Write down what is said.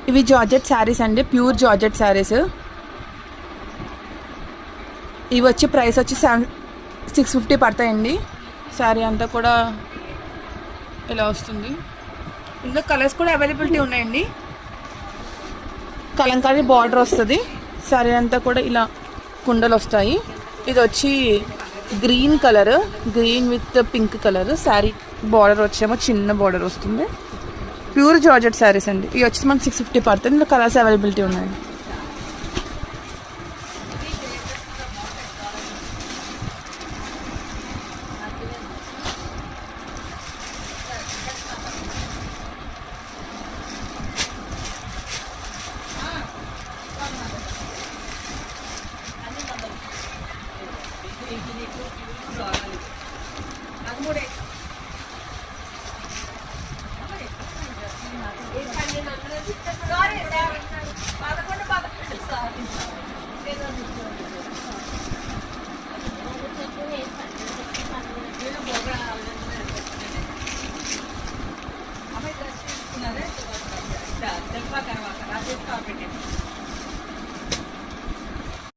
ఇవి జార్జెట్ శారీస్ అండి, pure georgette saris. ఇవి వచ్చి ప్రైస్ వచ్చి 650 పడతాయండి. శారీ అంతా కూడా ఇలా వస్తుంది. ఇందులో కలర్స్ కూడా అవైలబిలిటీ ఉన్నాయండి. కలంకారీ బార్డర్ వస్తుంది. శారీ అంతా కూడా ఇలా కుండలు వస్తాయి. ఇది వచ్చి green colour, green with pink colour. Sari border వచ్చేమో చిన్న బార్డర్ వస్తుంది. ప్యూర్ జార్జెట్ శారీస్ అండి. ఇవి వచ్చి మనకి 650 పడుతుంది. ఇందులో కలర్స్ అవైలబిలిటీ ఉన్నాయండి.